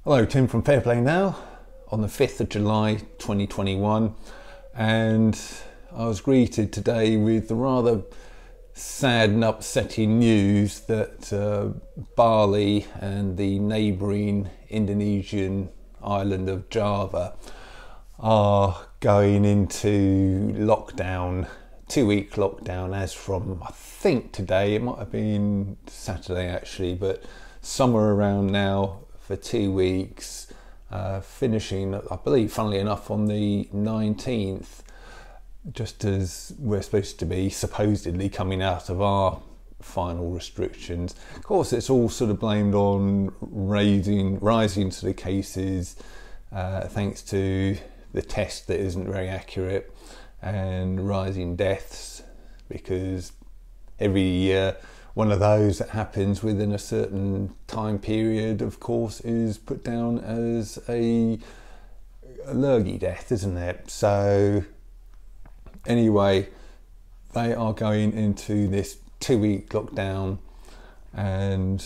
Hello, Tim from Fair Play Now on the 5th of July 2021, and I was greeted today with the rather sad and upsetting news that Bali and the neighbouring Indonesian island of Java are going into lockdown, 2-week lockdown as from, I think today, it might have been Saturday actually, but somewhere around now for 2 weeks, finishing, I believe, funnily enough, on the 19th, just as we're supposed to be supposedly coming out of our final restrictions. Of course, it's all sort of blamed on rising sort of cases, thanks to the test that isn't very accurate, and rising deaths, because every year one of those that happens within a certain time period, of course, is put down as a lurgy death, isn't it? So anyway, they are going into this 2-week lockdown, and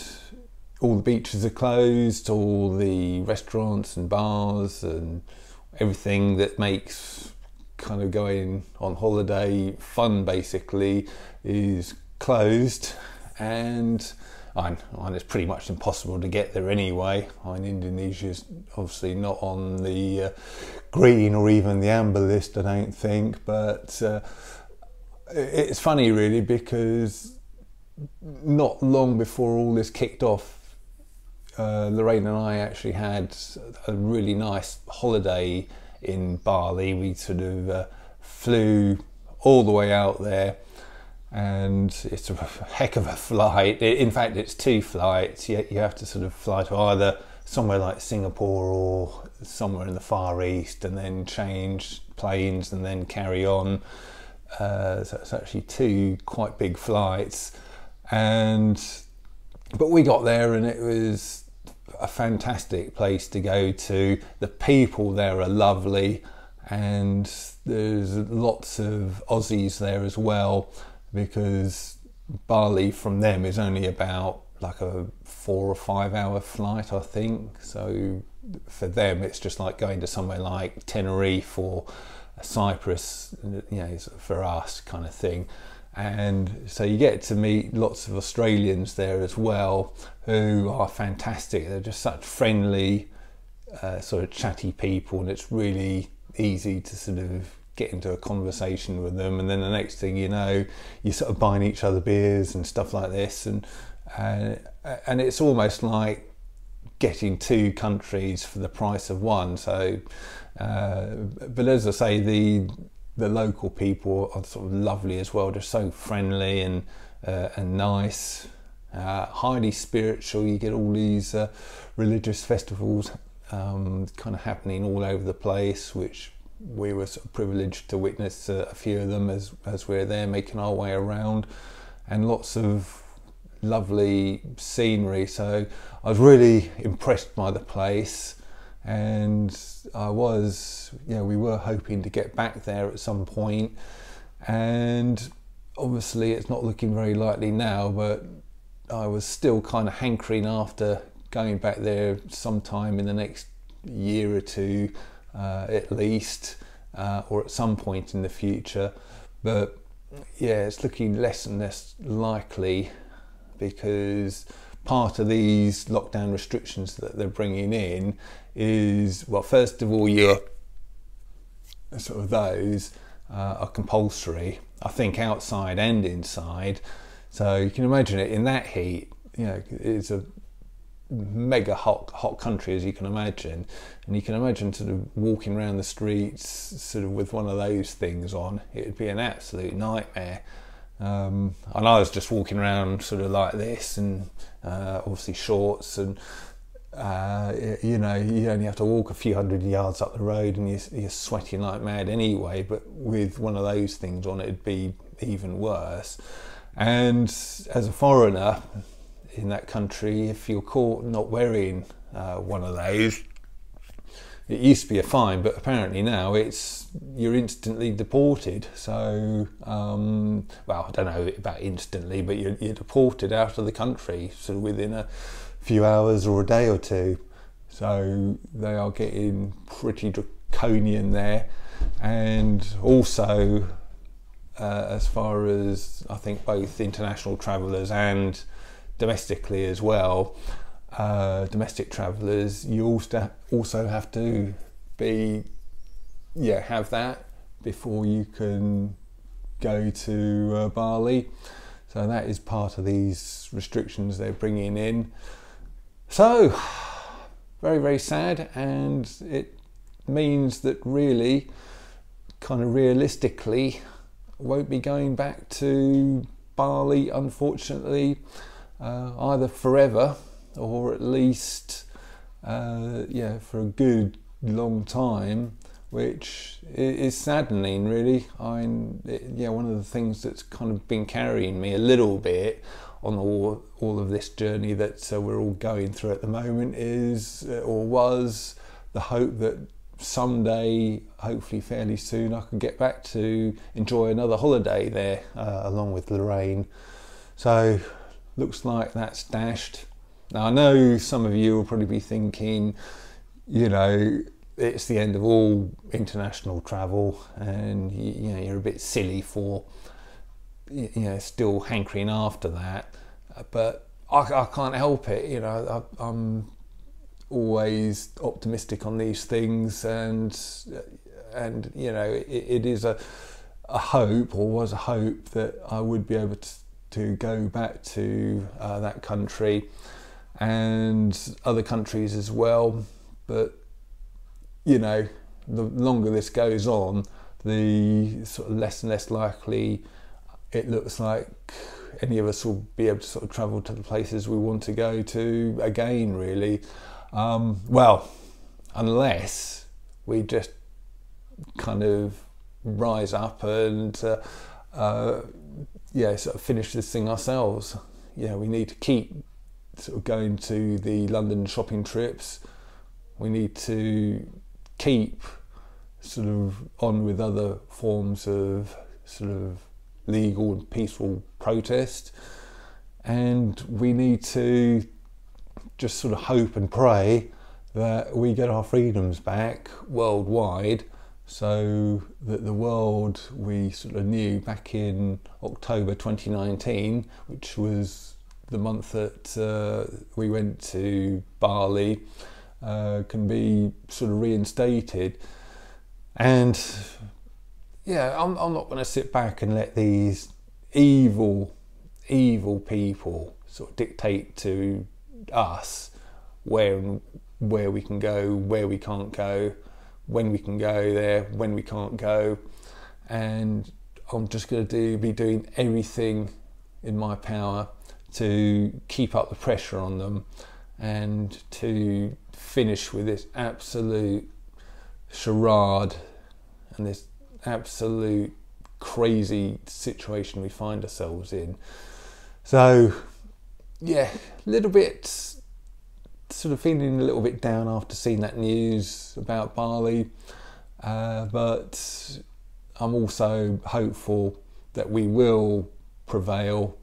all the beaches are closed, all the restaurants and bars and everything that makes kind of going on holiday fun basically is closed. And it's pretty much impossible to get there anyway. Indonesia's obviously not on the green or even the amber list, I don't think, but it's funny really, because not long before all this kicked off, Lorraine and I actually had a really nice holiday in Bali. We sort of flew all the way out there, and it's a heck of a flight. In fact, it's 2 flights. You have to sort of fly to either somewhere like Singapore or somewhere in the Far East, and then change planes and then carry on. So it's actually 2 quite big flights. But we got there and it was a fantastic place to go to. The people there are lovely, and there's lots of Aussies there as well, because Bali from them is only about like a 4 or 5 hour flight, I think. So for them it's just like going to somewhere like Tenerife or Cyprus, you know, for us kind of thing. And so you get to meet lots of Australians there as well, who are fantastic. They're just such friendly, sort of chatty people, and it's really easy to sort of get into a conversation with them. And then the next thing you know, you're sort of buying each other beers and stuff like this, and it's almost like getting 2 countries for the price of one. So but as I say, the local people are sort of lovely as well, just so friendly and nice, highly spiritual. You get all these religious festivals kind of happening all over the place, which we were sort of privileged to witness a few of them as we're there making our way around, and lots of lovely scenery. So I was really impressed by the place, and we were hoping to get back there at some point, and obviously it's not looking very likely now, but I was still kind of hankering after going back there sometime in the next year or 2 at least, or at some point in the future. But yeah, it's looking less and less likely, because part of these lockdown restrictions that they're bringing in is, well, first of all, those are compulsory, I think, outside and inside. So you can imagine it in that heat. You know, it's a mega hot country, as you can imagine, and you can imagine sort of walking around the streets sort of with one of those things on. It'd be an absolute nightmare. And I was just walking around sort of like this, and obviously shorts, and you know, you only have to walk a few hundred yards up the road and you're sweating like mad anyway, but with one of those things on it'd be even worse. And as a foreigner in that country, if you're caught not wearing one of those, it used to be a fine, but apparently now you're instantly deported. So well, I don't know about instantly, but you're deported out of the country sort of within a few hours or a day or 2. So they are getting pretty draconian there. And also, as far as I think both international travellers and domestically as well, domestic travellers, you also have to have that before you can go to Bali. So that is part of these restrictions they're bringing in. So very, very sad, and it means that really, kind of realistically, won't be going back to Bali, unfortunately, either forever or at least for a good long time, which is saddening, really. One of the things that's kind of been carrying me a little bit on all of this journey that we're all going through at the moment was the hope that someday, hopefully fairly soon, I could get back to enjoy another holiday there along with Lorraine. So looks like that's dashed. Now I know some of you will probably be thinking, it's the end of all international travel, and you're a bit silly for still hankering after that. But I can't help it. I'm always optimistic on these things, and it is a hope, or was a hope, that I would be able to go back to that country and other countries as well. But the longer this goes on, the sort of less and less likely it looks like any of us will be able to sort of travel to the places we want to go to again, really. Unless we just kind of rise up and sort of finish this thing ourselves. We need to keep sort of going to the London shopping trips. We need to keep sort of on with other forms of sort of legal and peaceful protest, and we need to just sort of hope and pray that we get our freedoms back worldwide, so that the world we sort of knew back in October 2019, which was the month that we went to Bali, can be sort of reinstated. And I'm not going to sit back and let these evil people sort of dictate to us where we can go, where we can't go, when we can go there, when we can't go. And I'm just going to be doing everything in my power to keep up the pressure on them, and to finish with this absolute charade and this absolute crazy situation we find ourselves in. So a little bit sort of feeling a little bit down after seeing that news about Bali, but I'm also hopeful that we will prevail.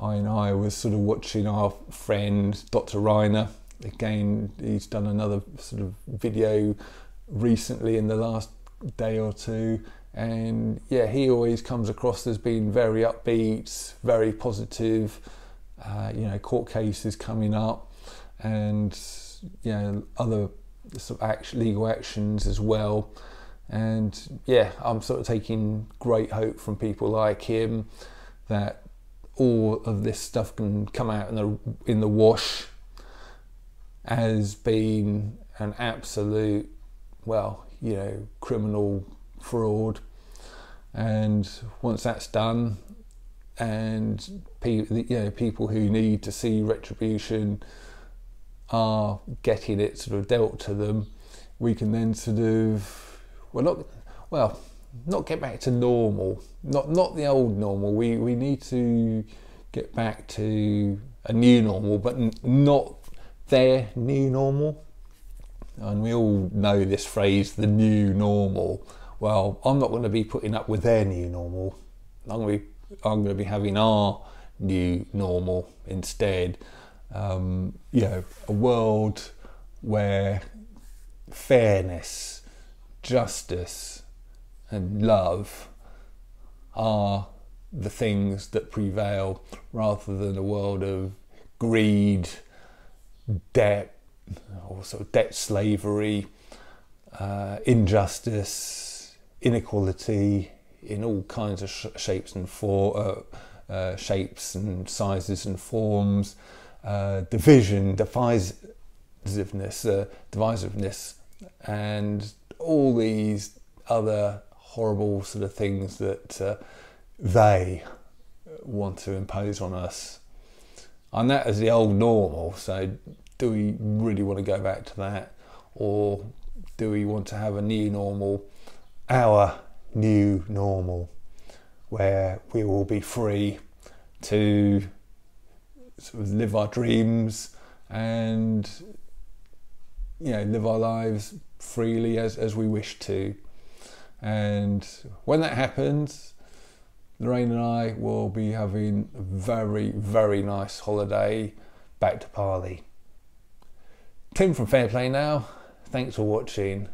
I was sort of watching our friend Dr. Reiner again. He's done another sort of video recently in the last day or two, and he always comes across as being very upbeat, very positive. Court cases coming up, and other sort of legal actions as well. And I'm sort of taking great hope from people like him that all of this stuff can come out in the wash as being an absolute, criminal fraud. And once that's done, and people who need to see retribution are getting it sort of dealt to them, we can then sort of not get back to normal, not the old normal. We need to get back to a new normal, but not their new normal. And we all know this phrase, the new normal. Well, I'm not going to be putting up with their new normal. I'm going to be having our new normal instead. A world where fairness, justice and love are the things that prevail, rather than a world of greed, debt, also debt slavery, injustice, inequality in all kinds of shapes and shapes and sizes and forms, division, divisiveness, and all these other horrible sort of things that they want to impose on us. And that is the old normal. So do we really want to go back to that, or do we want to have a new normal, our new normal, where we will be free to sort of live our dreams and, you know, live our lives freely as we wish to? And when that happens, Lorraine and I will be having a very, very nice holiday back to Bali. Tim from Fair Play Now, thanks for watching.